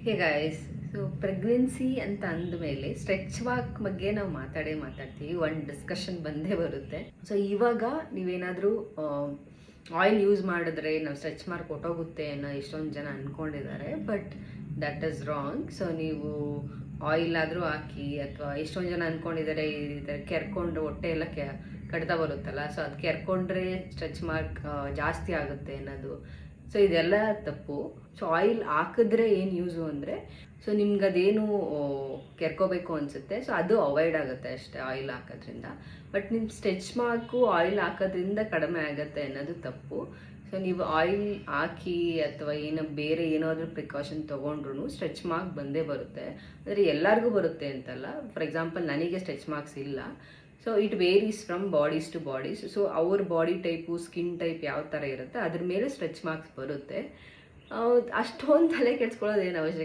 Hey guys, so pregnancy ಅಂತ ಅಂದಮೇಲೆ stretch mark ಬಗ್ಗೆ ನಾವು ಮಾತಾಡ್ತೀವಿ. ಒಂದು ಡಿಸ್ಕಷನ್ ಬಂದೇ ಬರುತ್ತೆ. ಸೊ ಇವಾಗ ನೀವೇನಾದರೂ ಆಯಿಲ್ ಯೂಸ್ ಮಾಡಿದ್ರೆ ನಾವು ಸ್ಟ್ರೆಚ್ ಮಾರ್ಕ್ ಹೊಟ್ಟೋಗುತ್ತೆ ಅನ್ನೋ ಎಷ್ಟೊಂದು ಜನ ಅಂದ್ಕೊಂಡಿದ್ದಾರೆ. But that is wrong. So ನೀವು ಆಯಿಲ್ ಆದರೂ ಹಾಕಿ, ಅಥವಾ ಎಷ್ಟೊಂದು ಜನ ಅಂದ್ಕೊಂಡಿದ್ದಾರೆ ಈ ಥರ ಕೆರ್ಕೊಂಡು ಹೊಟ್ಟೆ ಎಲ್ಲ ಕಡ್ತಾ ಬರುತ್ತಲ್ಲ, ಸೊ ಅದು ಕೆರ್ಕೊಂಡ್ರೆ ಸ್ಟ್ರೆಚ್ ಮಾರ್ಕ್ ಜಾಸ್ತಿ ಆಗುತ್ತೆ ಅನ್ನೋದು. ಸೊ ಇದೆಲ್ಲ ತಪ್ಪು. ಸೊ ಆಯಿಲ್ ಹಾಕಿದ್ರೆ ಏನು ಯೂಸು ಅಂದರೆ, ಸೊ ನಿಮ್ಗೆ ಅದೇನು ಕೆರ್ಕೋಬೇಕು ಅನಿಸುತ್ತೆ, ಸೊ ಅದು ಅವಾಯ್ಡ್ ಆಗುತ್ತೆ ಅಷ್ಟೇ ಆಯಿಲ್ ಹಾಕೋದ್ರಿಂದ. ಬಟ್ ನಿಮ್ಮ ಸ್ಟ್ರೆಚ್ ಮಾರ್ಕು ಆಯಿಲ್ ಹಾಕೋದ್ರಿಂದ ಕಡಿಮೆ ಆಗುತ್ತೆ ಅನ್ನೋದು ತಪ್ಪು. ಸೊ ನೀವು ಆಯಿಲ್ ಹಾಕಿ ಅಥವಾ ಬೇರೆ ಏನಾದರೂ ಪ್ರಿಕಾಷನ್ ತೊಗೊಂಡ್ರು ಸ್ಟ್ರೆಚ್ ಮಾರ್ಕ್ ಬಂದೇ ಬರುತ್ತೆ. ಅಂದರೆ ಎಲ್ಲರಿಗೂ ಬರುತ್ತೆ ಅಂತಲ್ಲ. ಫಾರ್ ಎಕ್ಸಾಂಪಲ್, ನನಗೆ ಸ್ಟ್ರೆಚ್ ಮಾರ್ಕ್ಸ್ ಇಲ್ಲ. So it varies from bodies to bodies. So ಅವ್ರ ಬಾಡಿ ಟೈಪು, ಸ್ಕಿನ್ ಟೈಪ್ ಯಾವ ಥರ ಇರುತ್ತೆ ಅದ್ರ ಮೇಲೆ ಸ್ಟ್ರೆಚ್ ಮಾರ್ಕ್ಸ್ ಬರುತ್ತೆ. ಅಷ್ಟೊಂದು ತಲೆ ಕೆಡ್ಸ್ಕೊಳ್ಳೋದೇನು ಅವಶ್ಯಕ